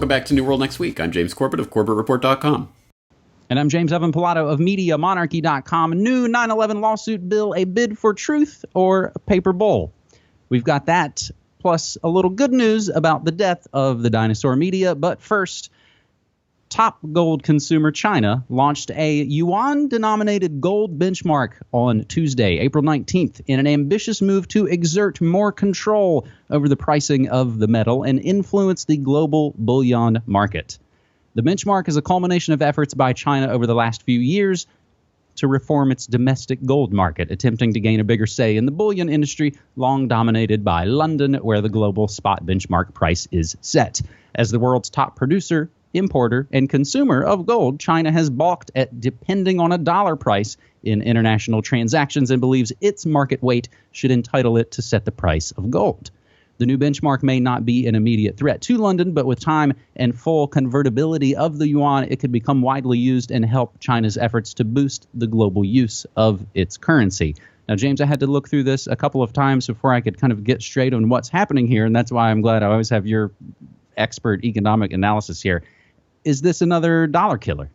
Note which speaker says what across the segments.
Speaker 1: back to New World next week. I'm James Corbett of CorbettReport.com.
Speaker 2: And I'm James Evan Pilato of MediaMonarchy.com. New 9/11 lawsuit bill, a bid for truth or a paper bowl? We've got that, plus a little good news about the death of the dinosaur media. But first, top gold consumer China launched a Yuan-denominated gold benchmark on Tuesday, April 19th, in an ambitious move to exert more control over the pricing of the metal and influence the global bullion market. The benchmark is a culmination of efforts by China over the last few years to reform its domestic gold market, attempting to gain a bigger say in the bullion industry, long dominated by London, where the global spot benchmark price is set. As the world's top producer, importer, and consumer of gold, China has balked at depending on a dollar price in international transactions and believes its market weight should entitle it to set the price of gold. The new benchmark may not be an immediate threat to London, but with time and full convertibility of the yuan, it could become widely used and help China's efforts to boost the global use of its currency. Now, James, I had to look through this a couple of times before I could kind of get straight on what's happening here, and that's why I'm glad I always have your expert economic analysis here. Is this another dollar killer?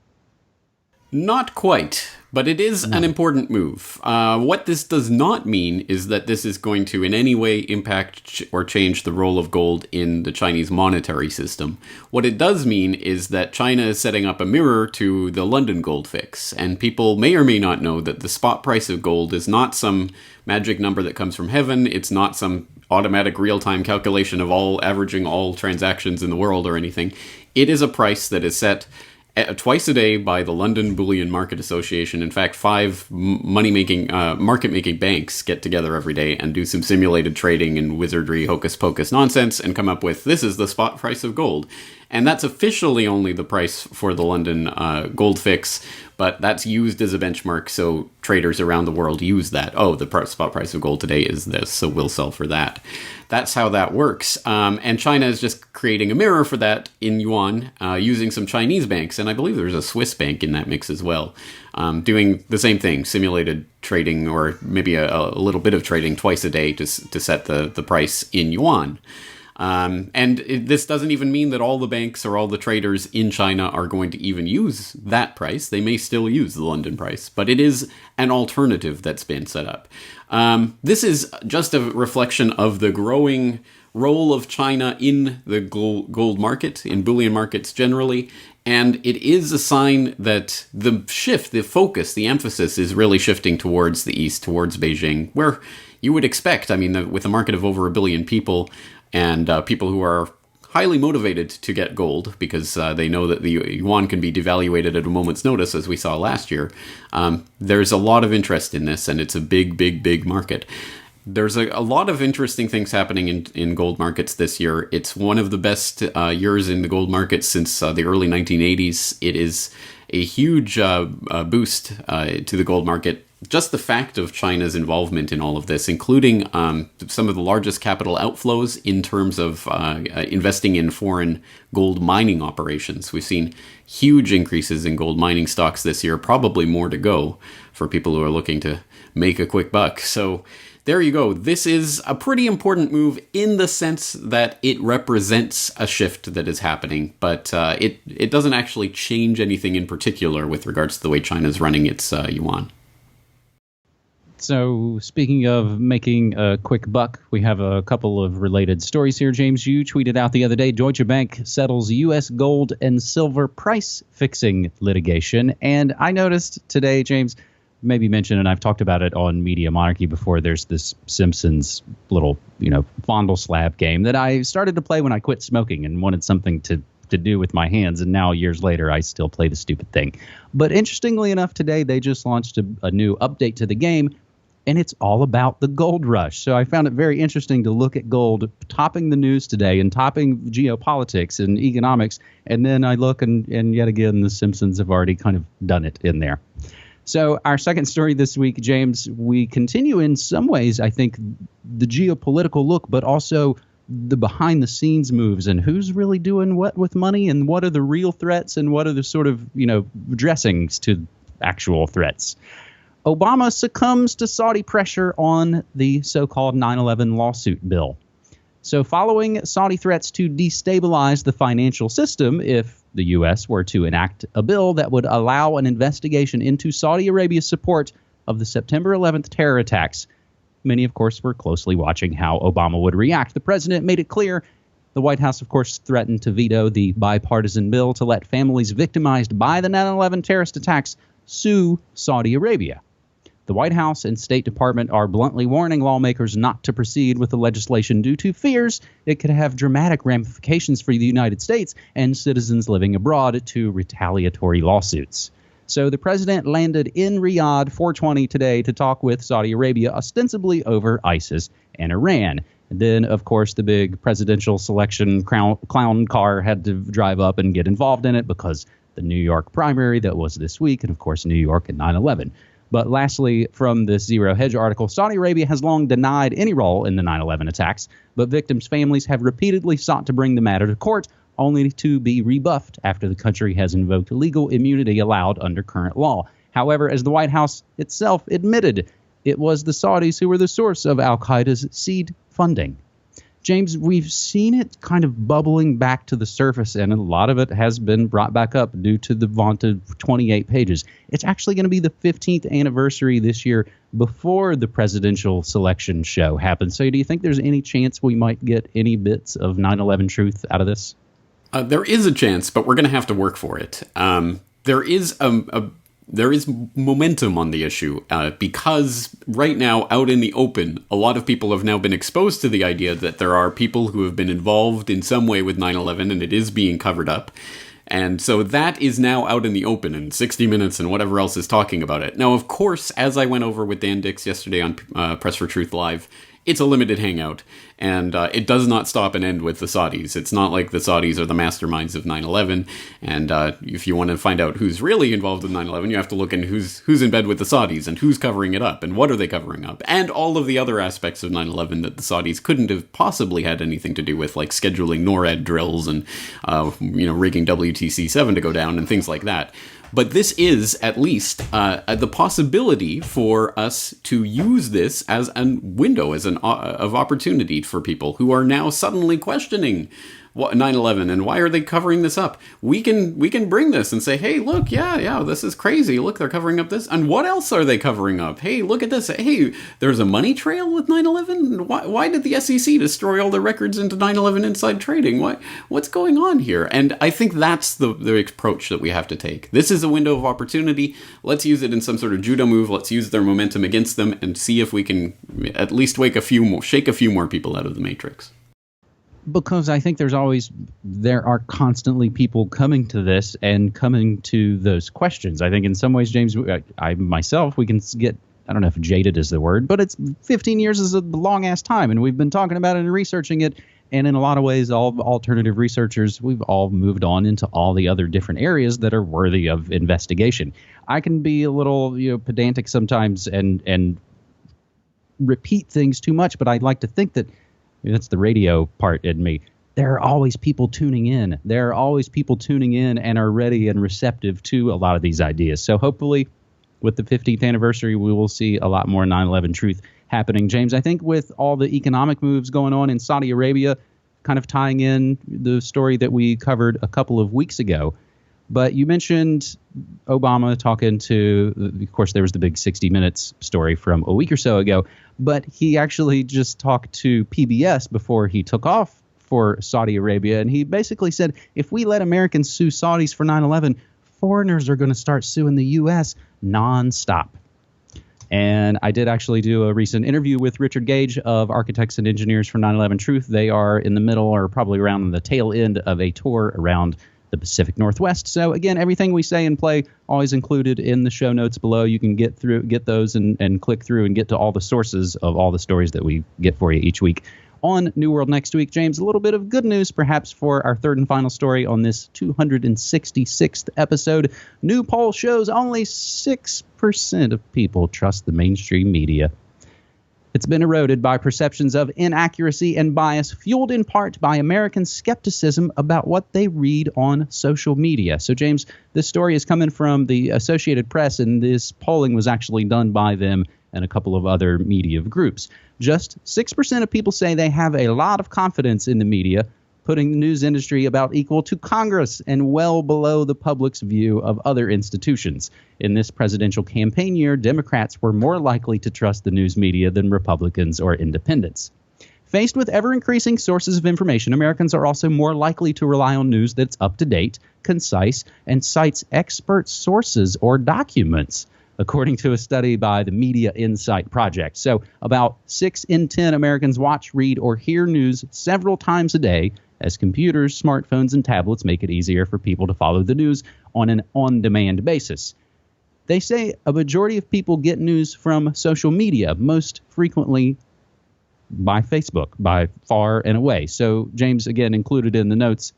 Speaker 1: Not quite, but it is an important move. What this does not mean is that this is going to in any way impact or change the role of gold in the Chinese monetary system. What it does mean is that China is setting up a mirror to the London gold fix, and people may or may not know that the spot price of gold is not some magic number that comes from heaven. It's not some automatic real-time calculation of averaging all transactions in the world or anything. It is a price that is set twice a day by the London Bullion Market Association. In fact, 5 market-making banks get together every day and do some simulated trading and wizardry, hocus-pocus nonsense and come up with, this is the spot price of gold. And that's officially only the price for the London gold fix, but that's used as a benchmark, so traders around the world use that. Oh, the spot price of gold today is this, so we'll sell for that. That's how that works. And China is just creating a mirror for that in yuan, using some Chinese banks, and I believe there's a Swiss bank in that mix as well, doing the same thing, simulated trading, or maybe a little bit of trading twice a day to set the price in yuan. This doesn't even mean that all the banks or all the traders in China are going to even use that price. They may still use the London price, but it is an alternative that's been set up. This is just a reflection of the growing role of China in the gold market, in bullion markets generally, and it is a sign that the shift, the focus, the emphasis is really shifting towards the east, towards Beijing, where you would expect, with a market of over 1 billion people, and people who are highly motivated to get gold because they know that the yuan can be devaluated at a moment's notice, as we saw last year. There's a lot of interest in this, and it's a big, big, big market. There's a lot of interesting things happening in gold markets this year. It's one of the best years in the gold market since the early 1980s. It is a huge boost to the gold market. Just the fact of China's involvement in all of this, including some of the largest capital outflows in terms of investing in foreign gold mining operations. We've seen huge increases in gold mining stocks this year, probably more to go for people who are looking to make a quick buck. So there you go. This is a pretty important move in the sense that it represents a shift that is happening, but it doesn't actually change anything in particular with regards to the way China's running its yuan.
Speaker 2: So speaking of making a quick buck, we have a couple of related stories here. James, you tweeted out the other day, Deutsche Bank settles U.S. gold and silver price fixing litigation. And I noticed today, James, maybe mentioned, and I've talked about it on Media Monarchy before, there's this Simpsons little, fondle slab game that I started to play when I quit smoking and wanted something to do with my hands, and now years later I still play the stupid thing. But interestingly enough, today they just launched a new update to the game, and it's all about the gold rush. So I found it very interesting to look at gold topping the news today and topping geopolitics and economics, and then I look and yet again the Simpsons have already kind of done it in there. So our second story this week, James, we continue in some ways, I think, the geopolitical look, but also the behind-the-scenes moves and who's really doing what with money and what are the real threats and what are the sort of, dressings to actual threats. Obama succumbs to Saudi pressure on the so-called 9/11 lawsuit bill. So following Saudi threats to destabilize the financial system if the U.S. were to enact a bill that would allow an investigation into Saudi Arabia's support of the September 11th terror attacks, many, of course, were closely watching how Obama would react. The president made it clear. The White House, of course, threatened to veto the bipartisan bill to let families victimized by the 9/11 terrorist attacks sue Saudi Arabia. The White House and State Department are bluntly warning lawmakers not to proceed with the legislation due to fears it could have dramatic ramifications for the United States and citizens living abroad to retaliatory lawsuits. So the president landed in Riyadh 420 today to talk with Saudi Arabia, ostensibly over ISIS and Iran. And then, of course, the big presidential selection clown car had to drive up and get involved in it because the New York primary that was this week, and, of course, New York and 9/11. But lastly, from this Zero Hedge article, Saudi Arabia has long denied any role in the 9/11 attacks, but victims' families have repeatedly sought to bring the matter to court, only to be rebuffed after the country has invoked legal immunity allowed under current law. However, as the White House itself admitted, it was the Saudis who were the source of al-Qaeda's seed funding. James, we've seen it kind of bubbling back to the surface, and a lot of it has been brought back up due to the vaunted 28 pages. It's actually going to be the 15th anniversary this year before the presidential selection show happens. So do you think there's any chance we might get any bits of 9/11 truth out of this?
Speaker 1: There is a chance, but we're going to have to work for it. There is momentum on the issue because right now, out in the open, a lot of people have now been exposed to the idea that there are people who have been involved in some way with 9/11 and it is being covered up. And so that is now out in the open, and 60 Minutes and whatever else is talking about it. Now, of course, as I went over with Dan Dix yesterday on Press for Truth Live, it's a limited hangout, and it does not stop and end with the Saudis. It's not like the Saudis are the masterminds of 9/11, and if you want to find out who's really involved with 9/11, you have to look in who's in bed with the Saudis, and who's covering it up, and what are they covering up, and all of the other aspects of 9/11 that the Saudis couldn't have possibly had anything to do with, like scheduling NORAD drills and rigging WTC-7 to go down and things like that. But this is, at least, the possibility for us to use this as a window, as of opportunity for people who are now suddenly questioning 9/11 and why are they covering this up. We can bring this and say, hey, look, yeah, this is crazy. Look, they're covering up this. And what else are they covering up? Hey, look at this. Hey, there's a money trail with 9/11. Why did the SEC destroy all the records into 9/11 inside trading? What's going on here? And I think that's the approach that we have to take. This is a window of opportunity. Let's use it in some sort of judo move. Let's use their momentum against them and see if we can at least shake a few more people out of the matrix.
Speaker 2: Because I think there are constantly people coming to this and coming to those questions. I think in some ways, James, I myself, we can get, I don't know if jaded is the word, but it's 15 years is a long ass time. And we've been talking about it and researching it. And in a lot of ways, all alternative researchers, we've all moved on into all the other different areas that are worthy of investigation. I can be a little, pedantic sometimes and repeat things too much, but I'd like to think that that's the radio part in me. There are always people tuning in. There are always people tuning in and are ready and receptive to a lot of these ideas. So hopefully with the 15th anniversary, we will see a lot more 9/11 truth happening. James, I think with all the economic moves going on in Saudi Arabia, kind of tying in the story that we covered a couple of weeks ago, but you mentioned Obama talking to, of course, there was the big 60 Minutes story from a week or so ago, but he actually just talked to PBS before he took off for Saudi Arabia. And he basically said, if we let Americans sue Saudis for 9/11, foreigners are going to start suing the U.S. nonstop. And I did actually do a recent interview with Richard Gage of Architects and Engineers for 9/11 Truth. They are in the middle or probably around the tail end of a tour around the Pacific Northwest. So again, everything we say and play always included in the show notes below. You can get those and click through and get to all the sources of all the stories that we get for you each week. On New World next week, James, a little bit of good news perhaps for our third and final story on this 266th episode. New poll shows only 6% of people trust the mainstream media. It's been eroded by perceptions of inaccuracy and bias, fueled in part by American skepticism about what they read on social media. So, James, this story is coming from the Associated Press, and this polling was actually done by them and a couple of other media groups. Just 6% of people say they have a lot of confidence in the media, putting the news industry about equal to Congress and well below the public's view of other institutions. In this presidential campaign year, Democrats were more likely to trust the news media than Republicans or independents. Faced with ever-increasing sources of information, Americans are also more likely to rely on news that's up-to-date, concise, and cites expert sources or documents, according to a study by the Media Insight Project. So about 6 in 10 Americans watch, read, or hear news several times a day, as computers, smartphones, and tablets make it easier for people to follow the news on an on-demand basis. They say a majority of people get news from social media, most frequently by Facebook, by far and away. So, James, again, included in the notes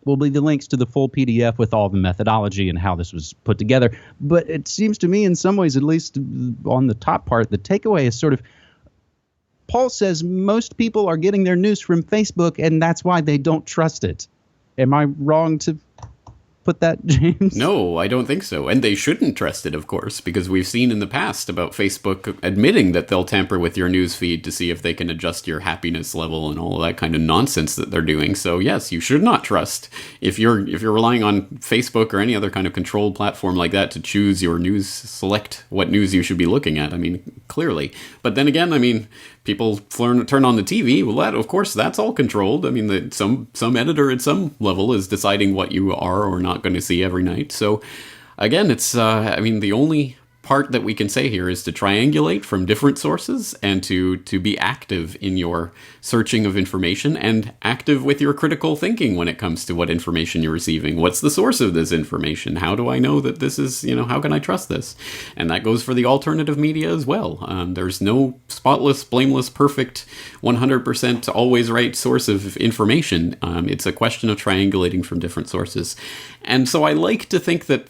Speaker 2: will be the links to the full PDF with all the methodology and how this was put together. But it seems to me, in some ways, at least on the top part, the takeaway is sort of, Paul says most people are getting their news from Facebook, and that's why they don't trust it. Am I wrong to put that, James?
Speaker 1: No, I don't think so. And they shouldn't trust it, of course, because we've seen in the past about Facebook admitting that they'll tamper with your news feed to see if they can adjust your happiness level and all of that kind of nonsense that they're doing. So yes, you should not trust if you're relying on Facebook or any other kind of controlled platform like that to choose your news, select what news you should be looking at. I mean, clearly. But then again, I mean, people turn on the TV. Well, that, of course, that's all controlled. I mean, some editor at some level is deciding what you are or not going to see every night. So, again, it's, I mean, the only part that we can say here is to triangulate from different sources and to be active in your searching of information and active with your critical thinking when it comes to what information you're receiving. What's the source of this information? How do I know that this is, how can I trust this? And that goes for the alternative media as well. There's no spotless, blameless, perfect, 100% always right source of information. It's a question of triangulating from different sources. And so I like to think that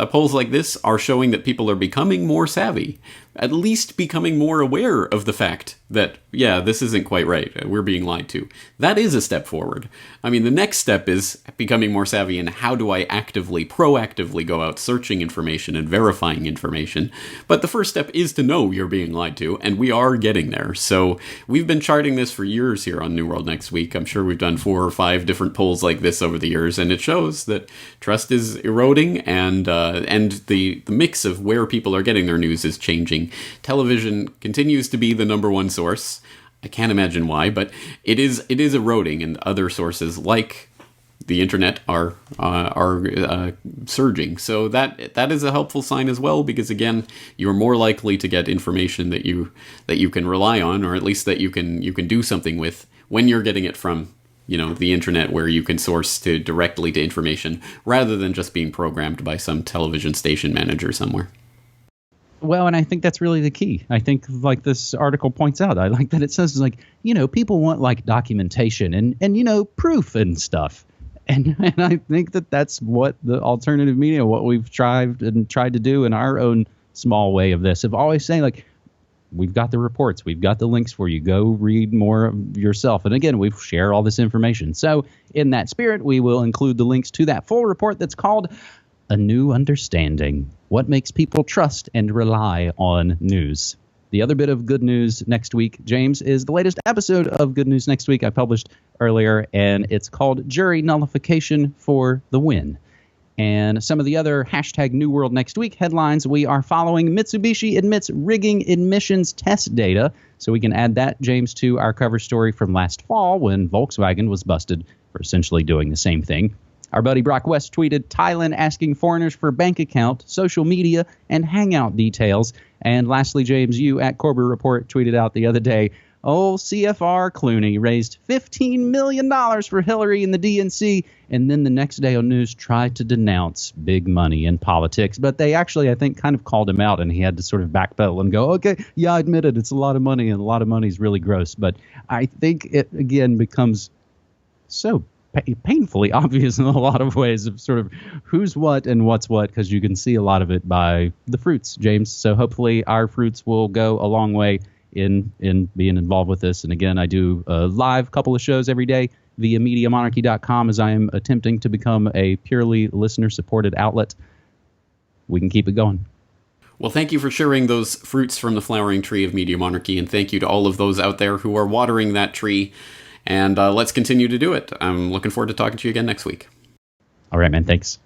Speaker 1: polls like this are showing that people are becoming more savvy, at least becoming more aware of the fact that, yeah, this isn't quite right. We're being lied to. That is a step forward. I mean, the next step is becoming more savvy in how do I proactively go out searching information and verifying information. But the first step is to know you're being lied to, and we are getting there. So we've been charting this for years here on New World Next Week. I'm sure we've done 4 or 5 different polls like this over the years, and it shows that trust is eroding and the mix of where people are getting their news is changing. Television continues to be the number one source. I can't imagine why, but it is eroding, and other sources like the internet are surging. So that is a helpful sign as well, because again, you're more likely to get information that you can rely on, or at least that you can do something with when you're getting it from the internet, where you can source directly to information rather than just being programmed by some television station manager somewhere.
Speaker 2: Well, and I think that's really the key. I think, like this article points out, I like that it says, like, people want like documentation and proof and stuff. And I think that that's what the alternative media, what we've tried to do in our own small way of this, of always saying, like, we've got the reports, we've got the links for you, go read more yourself. And again, we share all this information. So in that spirit, we will include the links to that full report that's called A New Understanding: What Makes People Trust and Rely on News. The other bit of good news next week, James, is the latest episode of Good News Next Week I published earlier, and it's called Jury Nullification for the Win. And some of the other hashtag New World Next Week headlines we are following: Mitsubishi admits rigging emissions test data. So we can add that, James, to our cover story from last fall when Volkswagen was busted for essentially doing the same thing. Our buddy Brock West tweeted Thailand asking foreigners for bank account, social media, and hangout details. And lastly, James, you at Corbett Report tweeted out the other day, old CFR Clooney raised $15 million for Hillary in the DNC, and then the next day on news tried to denounce big money in politics. But they actually, I think, kind of called him out, and he had to sort of backpedal and go, okay, yeah, I admit it, it's a lot of money, and a lot of money is really gross. But I think it, again, becomes so painfully obvious in a lot of ways of sort of who's what and what's what, because you can see a lot of it by the fruits, James. So hopefully our fruits will go a long way in being involved with this. And again, I do a live couple of shows every day via MediaMonarchy.com as I am attempting to become a purely listener-supported outlet. We can keep it going.
Speaker 1: Well, thank you for sharing those fruits from the flowering tree of Media Monarchy, and thank you to all of those out there who are watering that tree. And let's continue to do it. I'm looking forward to talking to you again next week.
Speaker 2: All right, man. Thanks.